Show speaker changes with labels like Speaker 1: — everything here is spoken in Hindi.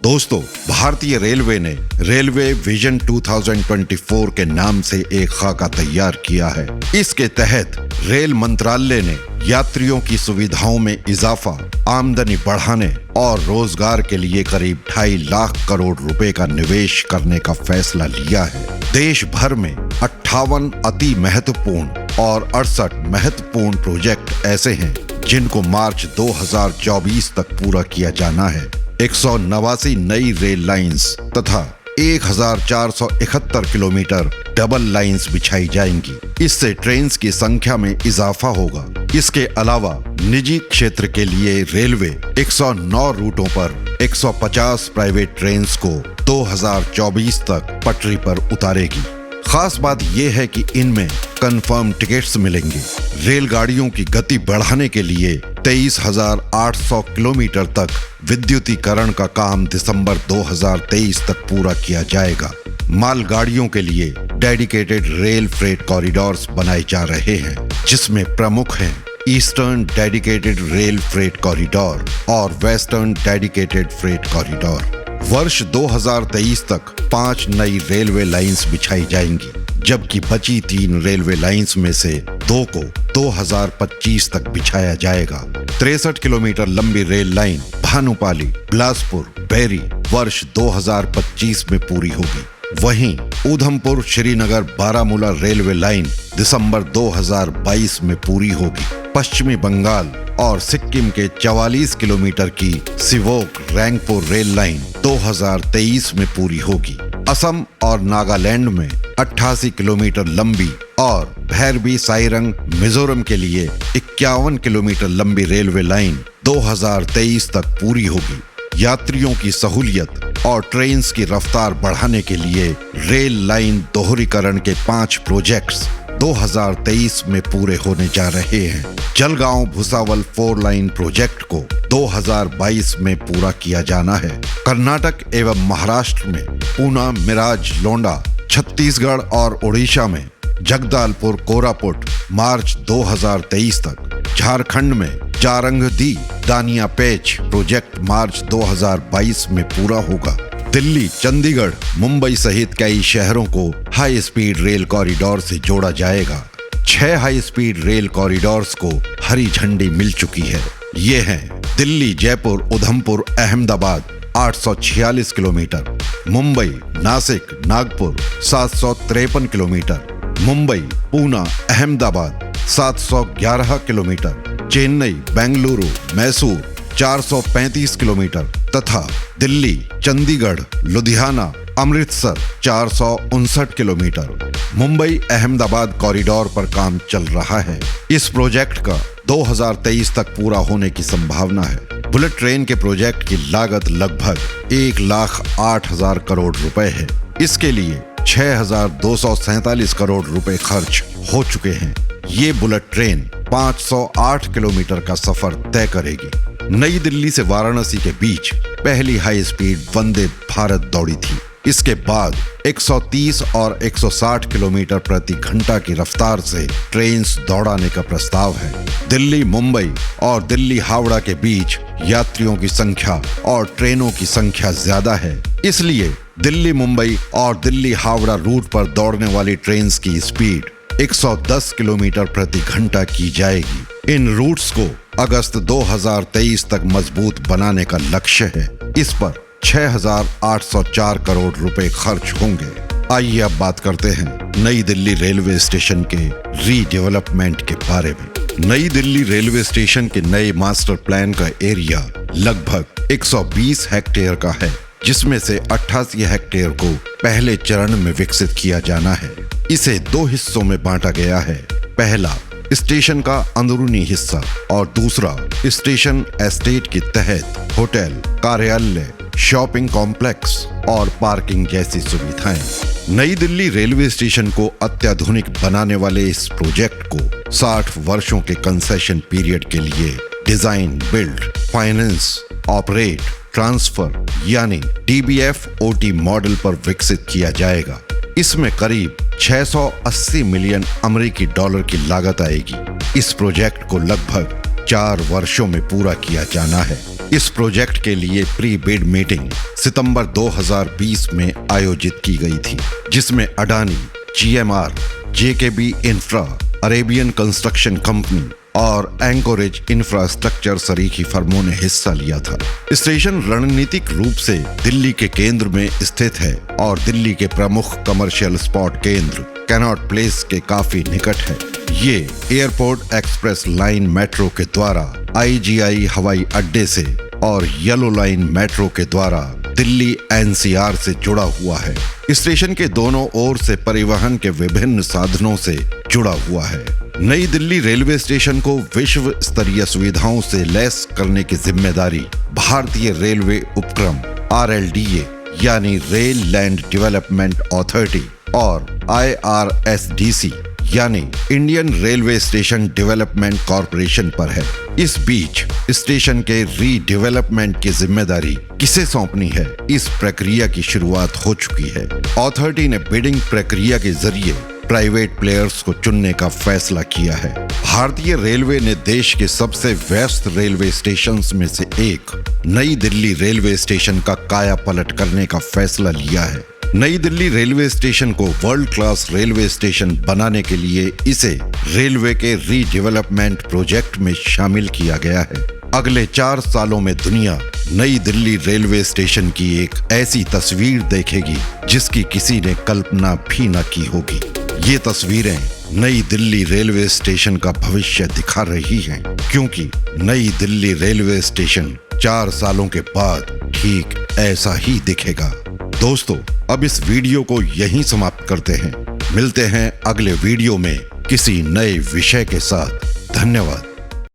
Speaker 1: दोस्तों, भारतीय रेलवे ने रेलवे विजन 2024 के नाम से एक खाका तैयार किया है। इसके तहत रेल मंत्रालय ने यात्रियों की सुविधाओं में इजाफा, आमदनी बढ़ाने और रोजगार के लिए करीब 2.5 लाख करोड़ रुपए का निवेश करने का फैसला लिया है। देश भर में 58 अति महत्वपूर्ण और 68 महत्वपूर्ण प्रोजेक्ट ऐसे हैं जिनको मार्च 2024 तक पूरा किया जाना है। 189 नई रेल लाइंस तथा 1471 किलोमीटर डबल लाइंस बिछाई जाएंगी। इससे ट्रेन की संख्या में इजाफा होगा। इसके अलावा निजी क्षेत्र के लिए रेलवे 109 रूटों पर 150 प्राइवेट ट्रेन को 2024 तक पटरी पर उतारेगी। खास बात यह है कि इनमें कंफर्म टिकट्स मिलेंगे। रेलगाड़ियों की गति बढ़ाने के लिए 23,800 किलोमीटर तक विद्युतीकरण का काम दिसंबर 2023 तक पूरा किया जाएगा। मालगाड़ियों के लिए डेडिकेटेड रेल फ्रेट कॉरिडोर्स बनाए जा रहे हैं, जिसमें प्रमुख हैं eastern dedicated rail freight corridor और वेस्टर्न डेडिकेटेड फ्रेट कॉरिडोर। वर्ष 2023 तक 5 नई रेलवे लाइंस बिछाई जाएंगी, जबकि बची 3 रेलवे लाइंस में से 2 को 2025 तक बिछाया जाएगा। 63 किलोमीटर लंबी रेल लाइन भानुपाली बिलासपुर बैरी वर्ष 2025 में पूरी होगी। वहीं उधमपुर श्रीनगर बारामूला रेलवे लाइन दिसंबर 2022 में पूरी होगी। पश्चिमी बंगाल और सिक्किम के 44 किलोमीटर की सिवोक रैंगपुर रेल लाइन 2023 में पूरी होगी। असम और नागालैंड में 88 किलोमीटर लंबी और भैरबी साइरंग मिजोरम के लिए 51 किलोमीटर लंबी रेलवे लाइन 2023 तक पूरी होगी। यात्रियों की सहूलियत और ट्रेन की रफ्तार बढ़ाने के लिए रेल लाइन दोहरीकरण के 5 प्रोजेक्ट्स 2023 में पूरे होने जा रहे हैं। जलगांव भुसावल 4 लाइन प्रोजेक्ट को 2022 में पूरा किया जाना है। कर्नाटक एवं महाराष्ट्र में पूना मिराज लोंडा, छत्तीसगढ़ और ओडिशा में जगदालपुर कोरापुट मार्च 2023 तक, झारखंड में जारंगदी दानिया पेच प्रोजेक्ट मार्च 2022 में पूरा होगा। दिल्ली, चंडीगढ़, मुंबई सहित कई शहरों को हाई स्पीड रेल कॉरिडोर से जोड़ा जाएगा। 6 हाई स्पीड रेल कॉरिडोर्स को हरी झंडी मिल चुकी है। ये हैं Delhi Jaipur Udhampur Ahmedabad 846 kilometre, Mumbai Nashik Nagpur 753 kilometre, Mumbai Poona Ahmedabad 711 kilometre, Chennai Bengaluru Mysore 435 kilometre तथा दिल्ली चंडीगढ़ लुधियाना अमृतसर 459 किलोमीटर। मुंबई अहमदाबाद कॉरिडोर पर काम चल रहा है। इस प्रोजेक्ट का 2023 तक पूरा होने की संभावना है। बुलेट ट्रेन के प्रोजेक्ट की लागत लगभग 1,08,000 करोड़ रुपए है। इसके लिए 6,247 करोड़ रुपए खर्च हो चुके हैं। ये बुलेट ट्रेन 508 किलोमीटर का सफर तय करेगी। नई दिल्ली से वाराणसी के बीच पहली हाई स्पीड वंदे भारत दौड़ी थी। इसके बाद 130 और 160 किलोमीटर प्रति घंटा की रफ्तार से ट्रेन दौड़ाने का प्रस्ताव है। दिल्ली मुंबई और दिल्ली हावड़ा के बीच यात्रियों की संख्या और ट्रेनों की संख्या ज्यादा है, इसलिए दिल्ली मुंबई और दिल्ली हावड़ा रूट पर दौड़ने वाली ट्रेन की स्पीड 110 किलोमीटर प्रति घंटा की जाएगी। इन रूट्स को अगस्त 2023 तक मजबूत बनाने का लक्ष्य है। इस पर 6,804 करोड़ रुपए खर्च होंगे। आइए अब बात करते हैं नई दिल्ली रेलवे स्टेशन के रीडेवलपमेंट के बारे में। नई दिल्ली रेलवे स्टेशन के नए मास्टर प्लान का एरिया लगभग 120 हेक्टेयर का है, जिसमें से 88 हेक्टेयर को पहले चरण में विकसित किया जाना है। इसे 2 हिस्सों में बांटा गया है। पहला स्टेशन का अंदरूनी हिस्सा और दूसरा स्टेशन एस्टेट के तहत होटल, कार्यालय, शॉपिंग कॉम्प्लेक्स और पार्किंग जैसी सुविधाएं। नई दिल्ली रेलवे स्टेशन को अत्याधुनिक बनाने वाले इस प्रोजेक्ट को 60 वर्षों के कंसेशन पीरियड के लिए design, build, finance, operate, transfer यानी DBFOT मॉडल पर विकसित किया जाएगा। इसमें करीब 680 मिलियन अमेरिकी डॉलर की लागत आएगी। इस प्रोजेक्ट को लगभग 4 वर्षों में पूरा किया जाना है। इस प्रोजेक्ट के लिए प्री बिड मीटिंग सितंबर 2020 में आयोजित की गई थी, जिसमें Adani, GMR, JKB infra, Arabian construction company और एंकोरेज इंफ्रास्ट्रक्चर सरीखी फर्मों ने हिस्सा लिया था। स्टेशन रणनीतिक रूप से दिल्ली के केंद्र में स्थित है और दिल्ली के प्रमुख कमर्शियल स्पॉट केंद्र कैनॉट प्लेस के काफी निकट है। ये एयरपोर्ट एक्सप्रेस लाइन मेट्रो के द्वारा IGI हवाई अड्डे से और येलो लाइन मेट्रो के द्वारा दिल्ली NCR से जुड़ा हुआ है। स्टेशन के दोनों ओर से परिवहन के विभिन्न साधनों से जुड़ा हुआ है। नई दिल्ली रेलवे स्टेशन को विश्व स्तरीय सुविधाओं से लैस करने की जिम्मेदारी भारतीय रेलवे उपक्रम RLDA यानी रेल लैंड डेवलपमेंट अथॉरिटी और IRSDC यानी Indian railway station development corporation पर है। इस बीच स्टेशन के रीडेवलपमेंट की जिम्मेदारी किसे सौंपनी है, इस प्रक्रिया की शुरुआत हो चुकी है। अथॉरिटी ने बिडिंग प्रक्रिया के जरिए प्राइवेट प्लेयर्स को चुनने का फैसला किया है। भारतीय रेलवे ने देश के सबसे व्यस्त रेलवे स्टेशंस में से एक नई दिल्ली रेलवे स्टेशन का कायापलट करने का फैसला लिया है। नई दिल्ली रेलवे स्टेशन को वर्ल्ड क्लास रेलवे स्टेशन बनाने के लिए इसे रेलवे के रीडेवलपमेंट प्रोजेक्ट में शामिल किया गया है। अगले 4 सालों में दुनिया नई दिल्ली रेलवे स्टेशन की एक ऐसी तस्वीर देखेगी जिसकी किसी ने कल्पना भी न की होगी। ये तस्वीरें नई दिल्ली रेलवे स्टेशन का भविष्य दिखा रही हैं, क्योंकि नई दिल्ली रेलवे स्टेशन 4 सालों के बाद ठीक ऐसा ही दिखेगा। दोस्तों, अब इस वीडियो को यहीं समाप्त करते हैं। मिलते हैं अगले वीडियो में किसी नए विषय के साथ। धन्यवाद।